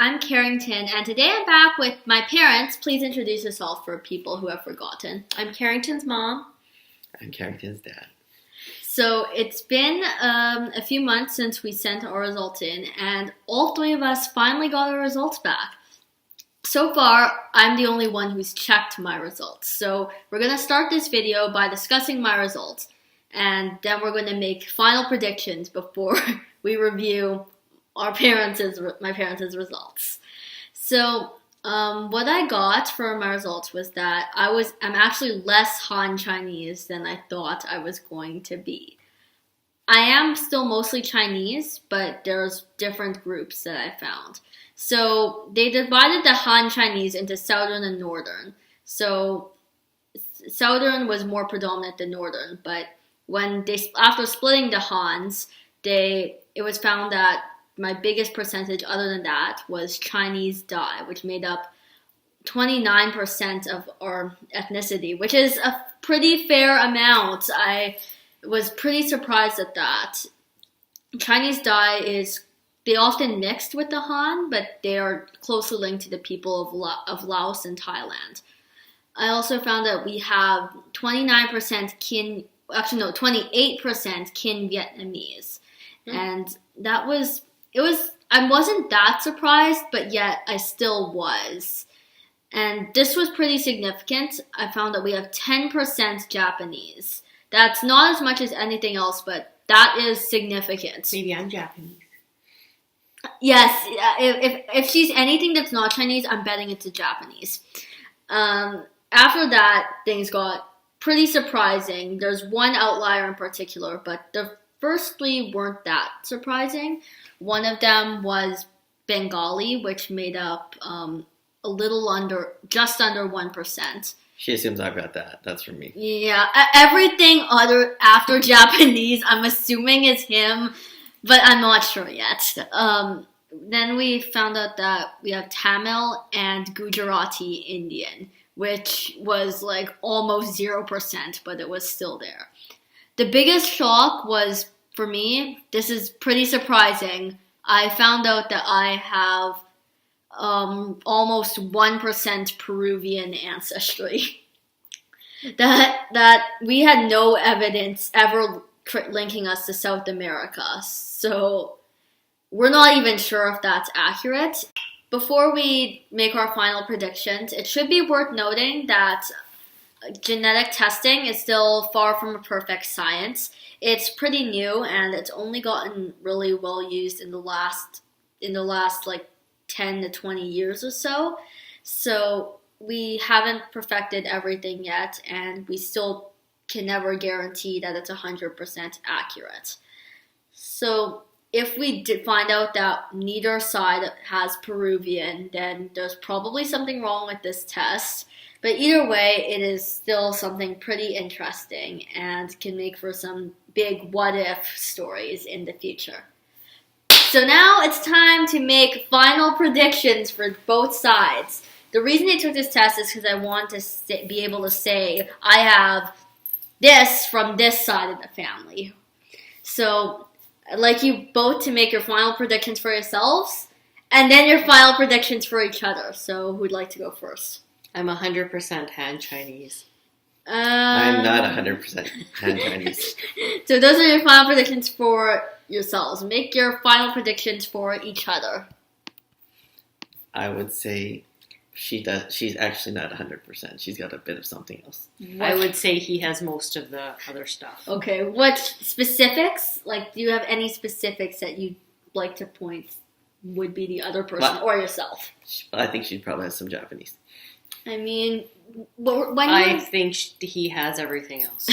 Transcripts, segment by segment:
I'm Carrington, and today I'm back with my parents. Please introduce yourself for people who have forgotten. I'm Carrington's mom. I'm Carrington's dad. So it's been a few months since we sent our results in, and all three of us finally got our results back. So far, I'm the only one who's checked my results. So we're going to start this video by discussing my results, and then we're going to make final predictions before we review my parents' results. So what I got for my results was that I'm actually less Han Chinese than I thought I was going to be. I am still mostly Chinese, but there's different groups that I found. So they divided the Han Chinese into Southern and Northern. So Southern was more predominant than Northern, but after splitting the Hans, it was found that my biggest percentage other than that was Chinese Dai, which made up 29% of our ethnicity, which is a pretty fair amount. I was pretty surprised at that. Chinese Dai they often mixed with the Han, but they are closely linked to the people of Laos and Thailand. I also found that we have 28% kin Vietnamese. And I wasn't that surprised, but yet I still was. And this was pretty significant. I found that we have 10% Japanese. That's not as much as anything else, but that is significant. Maybe I'm Japanese. Yes, if she's anything that's not Chinese, I'm betting it's a Japanese. After that, things got pretty surprising. There's one outlier in particular, but the first three weren't that surprising. One of them was Bengali, which made up just under 1%. She assumes I've got that. That's from me. Yeah, everything after Japanese, I'm assuming is him, but I'm not sure yet. Then we found out that we have Tamil and Gujarati Indian, which was like almost 0%, but it was still there. The biggest shock was, for me, this is pretty surprising, I found out that I have almost 1% Peruvian ancestry. that we had no evidence ever linking us to South America, so we're not even sure if that's accurate. Before we make our final predictions, it should be worth noting that genetic testing is still far from a perfect science. It's pretty new, and it's only gotten really well used in the last like 10 to 20 years or so. So we haven't perfected everything yet, and we still can never guarantee that it's 100% accurate. So if we did find out that neither side has Peruvian, then there's probably something wrong with this test. But either way, it is still something pretty interesting and can make for some big what-if stories in the future. So now it's time to make final predictions for both sides. The reason I took this test is because I want to be able to say I have this from this side of the family. So I'd like you both to make your final predictions for yourselves and then your final predictions for each other. So who'd like to go first? I'm 100% Han Chinese. I'm not 100% Han Chinese. So those are your final predictions for yourselves. Make your final predictions for each other. I would say she's actually not 100%. She's got a bit of something else. I would say he has most of the other stuff. Okay, what specifics? Like, do you have any specifics that you'd like to point would be the other person or yourself? I think she probably has some Japanese. I mean, I think he has everything else.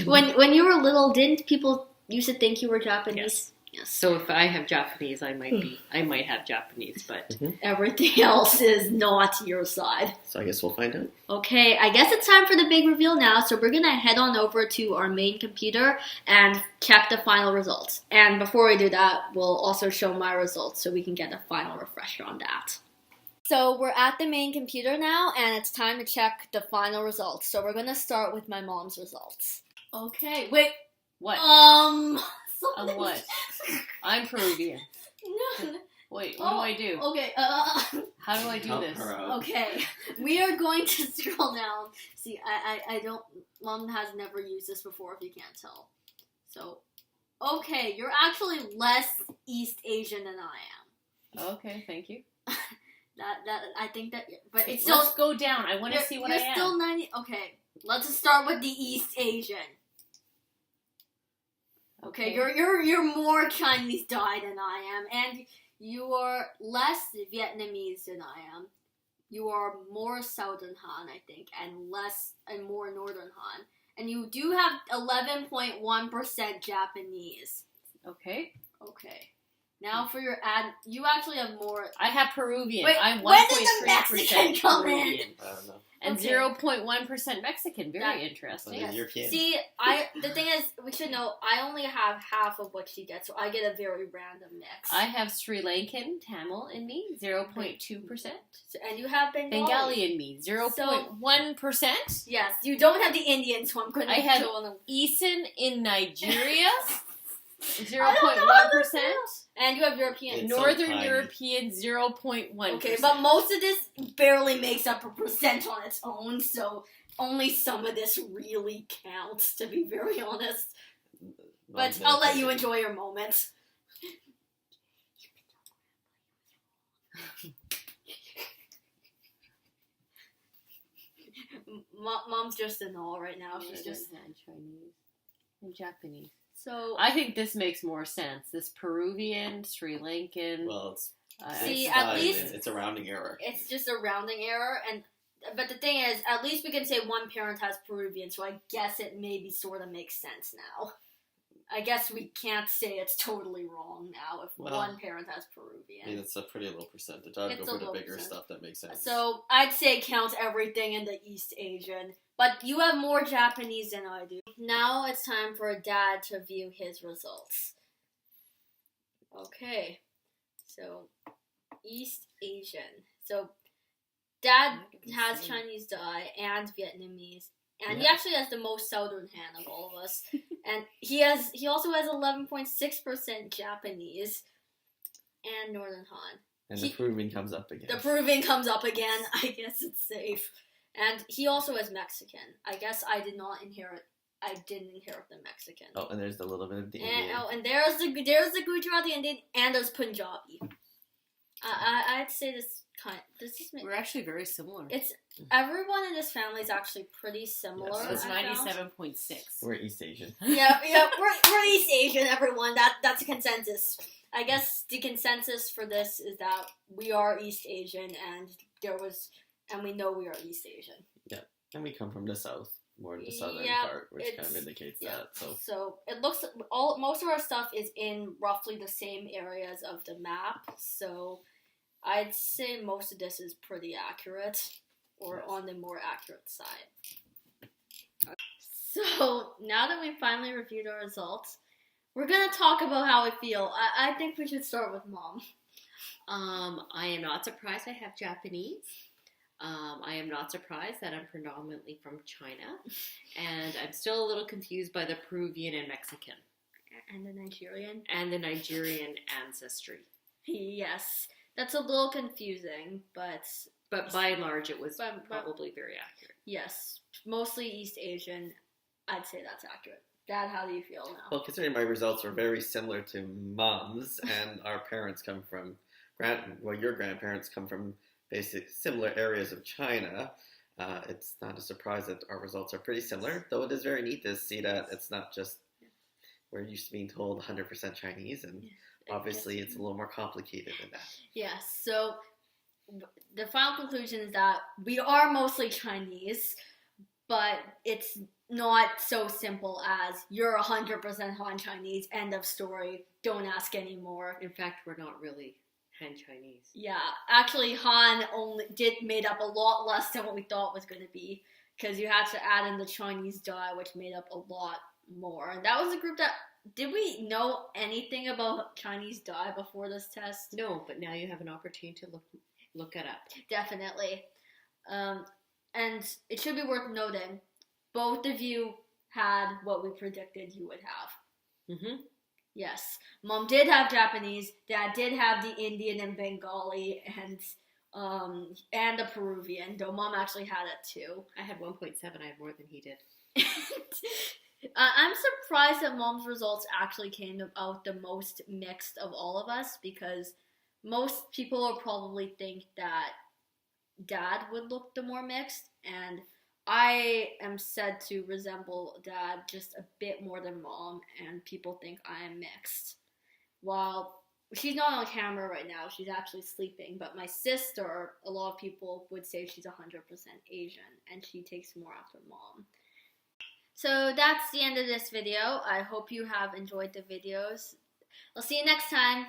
when you were little, didn't people used to think you were Japanese? Yes. So if I have Japanese, I might have Japanese, but everything else is not your side. So I guess we'll find out. Okay, I guess it's time for the big reveal now. So we're gonna head on over to our main computer and check the final results. And before we do that, we'll also show my results so we can get a final refresher on that. So we're at the main computer now, and it's time to check the final results. So we're gonna start with my mom's results. Okay, wait. What? What? I'm Peruvian. No, Wait, what do I do? Okay, How do I do Help this? her out. okay. We are going to scroll down. See, I don't, Mom has never used this before, if you can't tell. So, okay, you're actually less East Asian than I am. Okay, thank you. I think that, but it's Let's still, go down. I want to see what I you're am. still 90, okay, let's start with the East Asian. Okay, you're more Chinese dye than I am, and you are less Vietnamese than I am. You are more Southern Han, I think, and more Northern Han. And you do have 11.1% Japanese. Okay. Okay. Now for your you actually have more. I have Peruvian. Wait, I'm when did the 1.3% Mexican come in? Peruvian. I don't know. And Okay. 0.1% Mexican. Very interesting. Well, you're kidding. See, the thing is, we should know, I only have half of what she gets, so I get a very random mix. I have Sri Lankan Tamil in me, 0.2%. And you have Bengali. Bengali in me, 0.1%. Yes, you don't have the Indian, so I'm going to I have go on the... Isan in Nigeria, I don't know how to 0.1%. And you have European. It's so Northern tiny. European, 0.1%. Okay, but most of this barely makes up a percent on its own, so only some of this really counts, to be very honest. But I'll let you enjoy your moments. Mom's just in awe right now. She's just... Chinese and Japanese. So... I think this makes more sense. This Peruvian, Sri Lankan. Well, it's See, it's at fine. least- It's a rounding error. It's just a rounding error, but the thing is, at least we can say one parent has Peruvian, so I guess it maybe sort of makes sense now. I guess we can't say it's totally wrong now if one parent has Peruvian. I mean, it's a pretty low percentage. I'd It's go a for the low bigger percent. stuff that makes sense. So I'd say count everything in the East Asian. But you have more Japanese than I do. Now it's time for Dad to view his results. Okay. So, East Asian. So, Dad has Chinese dye and Vietnamese. And he actually has the most Southern Han of all of us. And he also has 11.6% Japanese and Northern Han. and the Peruvian comes up again. The Peruvian comes up again. I guess it's safe. And he also has Mexican. I guess I didn't inherit the Mexican. Oh, and there's a little bit of the And, Indian. and there's the Gujarati Indian, and there's Punjabi. I'd say this is We're actually very similar. it's everyone in this family is actually pretty similar. Yes, It's I found. 97.6. We're East Asian. Yeah, we're East Asian, everyone. That's a consensus. I guess the consensus for this is that we are East Asian, and we know we are East Asian. And we come from the south, more the southern Yeah, part, which kind of indicates that. So it looks most of our stuff is in roughly the same areas of the map. So I'd say most of this is pretty accurate, or on the more accurate side. So now that we finally reviewed our results, we're gonna talk about how we feel. I think we should start with Mom. I am not surprised I have Japanese. I am not surprised that I'm predominantly from China. And I'm still a little confused by the Peruvian and Mexican. And the Nigerian. And the Nigerian ancestry. Yes, that's a little confusing, but by and large, it was But- probably very accurate. yes, mostly East Asian. I'd say that's accurate. Dad, how do you feel now? Well, considering my results are very similar to Mom's, and our parents come from your grandparents come from basically similar areas of China, it's not a surprise that our results are pretty similar. Though it is very neat to see that it's not just we're used to being told 100% Chinese, and obviously it's a little more complicated than that. Yes, so the final conclusion is that we are mostly Chinese, but it's not so simple as you're 100% Han Chinese, end of story, don't ask anymore. In fact, we're not really Han Chinese. Yeah, actually Han made up a lot less than what we thought was going to be, because you had to add in the Chinese dye, which made up a lot more. And that was a group that, did we know anything about Chinese dye before this test? No, but now you have an opportunity to look it up. Definitely. And it should be worth noting, both of you had what we predicted you would have. Mm-hmm. Yes, mom did have Japanese. Dad did have the Indian and Bengali and the Peruvian. Though mom actually had it too. I had 1.7. I had more than he did. I'm surprised that mom's results actually came out the most mixed of all of us because most people will probably think that dad would look the more mixed, and I am said to resemble dad just a bit more than mom, and people think I am mixed. While she's not on camera right now, she's actually sleeping, but my sister, a lot of people would say she's 100% Asian, and she takes more after mom. So that's the end of this video. I hope you have enjoyed the videos. I'll see you next time.